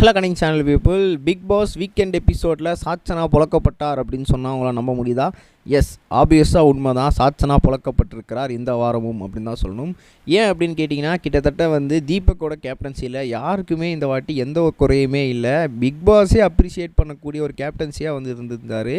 Hello கனிங் channel people, Bigg Boss weekend எபிசோடில் சாச்சனா புழக்கப்பட்டார் அப்படின்னு சொன்னால் அவங்களாம் நம்ப முடியுதா? எஸ், ஆப்வியஸாக உண்மை தான். சாச்சனா புழக்கப்பட்டிருக்கிறார் இந்த வாரமும் அப்படின்னு தான் சொல்லணும். ஏன் அப்படின்னு கேட்டிங்கன்னா, கிட்டத்தட்ட தீபக்கோட கேப்டன்சியில் யாருக்குமே இந்த வாட்டி எந்த ஒரு குறையுமே இல்லை. பிக் பாஸே அப்ரிஷியேட் பண்ணக்கூடிய ஒரு கேப்டன்சியாக இருந்திருந்தார்.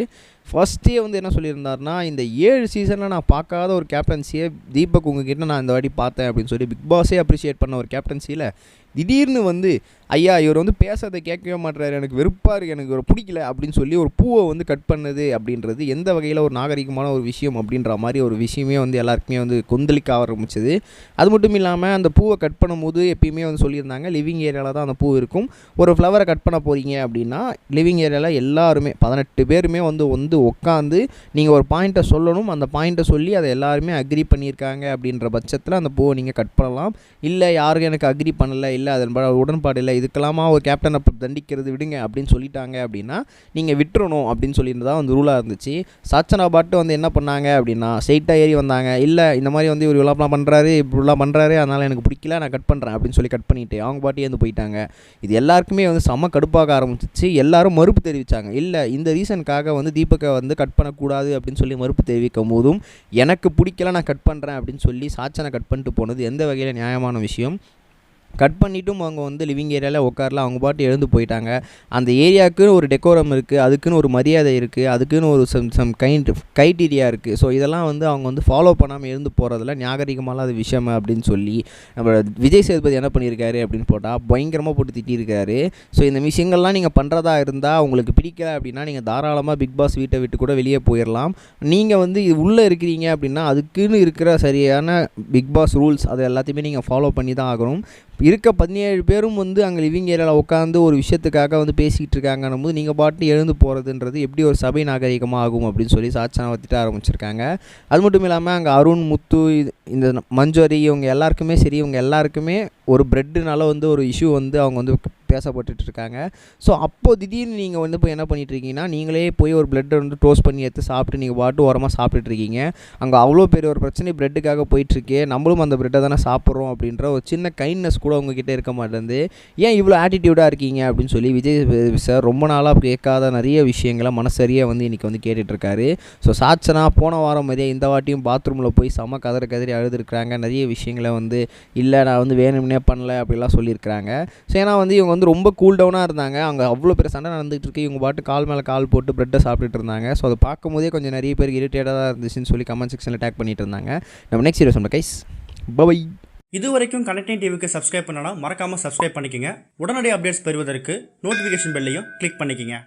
ஃபஸ்ட்டே என்ன சொல்லியிருந்தாருன்னா, இந்த 7 சீசனில் நான் பார்க்காத ஒரு கேப்டன்சியை தீபக் உங்ககிட்ட நான் இந்த வாட்டி பார்த்தேன் அப்படின்னு சொல்லி பிக் பாஸே அப்ரிஷியேட் பண்ண ஒரு கேப்டன்சியில் திடீர்னு ஐயா இவர் பேசுறதை கேட்கவே மாட்டுறாரு, எனக்கு வெறுப்பாக இருக்குது, எனக்கு ஒரு பிடிக்கல அப்படின்னு சொல்லி ஒரு பூவை கட் பண்ணது அப்படின்றது எந்த வகையில் ஒரு நாகரிகமான ஒரு விஷயம் அப்படின்ற மாதிரி ஒரு விஷயமே எல்லாருக்குமே கொந்தளிக்க ஆரம்பிச்சது. அது மட்டும் இல்லாமல் அந்த பூவை கட் பண்ணும்போது எப்பயுமே சொல்லியிருந்தாங்க, லிவிங் ஏரியாவில் தான் அந்த பூ இருக்கும். ஒரு ஃப்ளவரை கட் பண்ண போகிறீங்க அப்படின்னா லிவிங் ஏரியாவில் எல்லாருமே 18 பேருமே உட்காந்து நீங்கள் ஒரு பாயிண்ட்டை சொல்லணும். அந்த பாயிண்ட்டை சொல்லி அதை எல்லாருமே அக்ரி பண்ணியிருக்காங்க அப்படின்ற பட்சத்தில் அந்த பூவை நீங்கள் கட் பண்ணலாம். இல்லை யாரும் எனக்கு அக்ரி பண்ணலை, இல்லை அதன் உடன்பாடு இல்லை, இதுக்கெல்லாமா ஒரு கேப்டனை தண்டிக்கிறது விடுங்க அப்படின்னு சொல்லிட்டாங்க அப்படின்னா நீங்கள் விட்டுறணும் அப்படின்னு சொல்லிட்டு தான் ரூலாக இருந்துச்சு. சாச்சனா பாட்டு என்ன பண்ணாங்க அப்படின்னா ஸ்ட்ரெயிட்டாக ஏறி வந்தாங்க. இல்லை இந்த மாதிரி ஒரு விழாப்பெலாம் பண்ணுறாரு, இப்படிலாம் பண்ணுறாரு, அதனால் எனக்கு பிடிக்கல, நான் கட் பண்ணுறேன் அப்படின்னு சொல்லி கட் பண்ணிவிட்டு அவங்க பாட்டு போயிட்டாங்க. இது எல்லாருக்குமே செம்ம கடுப்பாக ஆரம்பிச்சிச்சு. எல்லாரும் மறுப்பு தெரிவித்தாங்க. இல்லை இந்த ரீசனுக்காக தீபக்கை கட் பண்ணக்கூடாது அப்படின்னு சொல்லி மறுப்பு தெரிவிக்கும் போதும் எனக்கு பிடிக்கல, நான் கட் பண்ணுறேன் அப்படின்னு சொல்லி சாச்சனை கட் பண்ணிட்டு போனது எந்த வகையில் நியாயமான விஷயம்? கட் பண்ணிவிட்டும் அவங்க லிவிங் ஏரியாவில் உட்காரல, அவங்க பாட்டு எழுந்து போயிட்டாங்க. அந்த ஏரியாவுக்குன்னு ஒரு டெக்கோரம் இருக்குது, அதுக்குன்னு ஒரு மரியாதை இருக்குது, அதுக்குன்னு ஒரு சம் க்ரைட்டீரியா இருக்குது. ஸோ இதெல்லாம் அவங்க ஃபாலோ பண்ணாமல் எழுந்து போகிறதுல நாகரிகமாலாத விஷயம் அப்படின்னு சொல்லி நம்ம விஜய் சேதுபதி என்ன பண்ணியிருக்காரு அப்படின்னு போட்டால் பயங்கரமாக போட்டு திட்டியிருக்காரு. ஸோ இந்த விஷயங்கள்லாம் நீங்கள் பண்ணுறதா இருந்தால் உங்களுக்கு பிடிக்கல அப்படின்னா நீங்கள் தாராளமாக பிக் பாஸ் வீட்டை விட்டு கூட வெளியே போயிடலாம். நீங்கள் உள்ளே இருக்கிறீங்க அப்படின்னா அதுக்குன்னு இருக்கிற சரியான பிக் பாஸ் ரூல்ஸ் அது எல்லாத்தையுமே நீங்கள் ஃபாலோ பண்ணி தான் ஆகணும். இருக்க 17 பேரும் அங்கே லிவிங் ஏரியாவில் உட்காந்து ஒரு விஷயத்துக்காக பேசிக்கிட்டு இருக்காங்கன்னும் போது நீங்கள் பாட்டு எழுந்து போகிறதுன்றது எப்படி ஒரு சபை நாகரிகமாக ஆகும் அப்படின்னு சொல்லி சாச்சனா திட்ட ஆரம்பிச்சிருக்காங்க. அது மட்டும் இல்லாமல் அங்கே அருண், முத்து, இந்த மஞ்சரி இவங்க எல்லாருக்குமே சரி, இவங்க எல்லாருக்குமே ஒரு பிரெட்டுனால ஒரு இஷ்யூ அவங்க பேசப்பட்டுட்டு இருக்காங்க. ஸோ அப்போது திடீர்னு நீங்கள் போய் என்ன பண்ணிட்டு இருக்கீங்கன்னா, நீங்களே போய் ஒரு பிரெட்டை டோஸ்ட் பண்ணி எடுத்து சாப்பிட்டு நீங்கள் பாட்டு ஓரமாக சாப்பிட்டுட்ருக்கீங்க. அங்கே அவ்வளோ பெரிய ஒரு பிரச்சனை பிரெட்டுக்காக போயிட்டுருக்கே, நம்மளும் அந்த பிரெட்டை தானே சாப்பிட்றோம் அப்படின்ற ஒரு சின்ன கைண்ட்னஸ் கூட உங்ககிட்ட இருக்க மாட்டேங்குது. ஏன் இவ்வளோ ஆட்டிடியூடாக இருக்கீங்க அப்படின்னு சொல்லி விஜய் சார் ரொம்ப நாளாக கேட்காத நிறைய விஷயங்களை மனசரியாக இன்றைக்கி கேட்டுட்ருக்காரு. ஸோ சாச்சனா போன வாரம் மாதிரியே இந்த வாட்டியும் பாத்ரூமில் போய் செம்ம கதறி அழுதுருக்குறாங்க. நிறைய விஷயங்களை இல்லை நான் வேணும்னே பண்ணல அப்படிலாம் சொல்லியிருக்கிறாங்க. ஸோ ஏன்னா இவங்க ரொம்ப கூல் டவுனாக இருந்தாங்க. அங்கே அவ்வளோ பெரிய சண்டை நடந்துகிட்டு இருக்கு, இவங்க பாட்டு கால் மேலே கால் போட்டு பிரெட்டை சாப்பிட்டுட்டு இருந்தாங்க. ஸோ அதை பார்க்கும்போதே கொஞ்சம் நிறைய பேர் இரிட்டேட்டாக இருந்துச்சுன்னு சொல்லி கமெண்ட் செக்ஷனில் டேக் பண்ணிட்டு இருந்தாங்க. நம்ம நெக்ஸ்ட் வீடியோ சொன்ன கைஸ், பை. இது வரைக்கும் கனெக்டிங் டிவிக்கு சப்ஸ்கிரைப் பண்ணனா மறக்காமல் சப்ஸ்கிரைப் பண்ணிக்கங்க. உடனடி அப்டேட்ஸ் பெறுவதற்கு நோட்டிஃபிகேஷன் பெல்லையும் கிளிக் பண்ணிக்கங்க.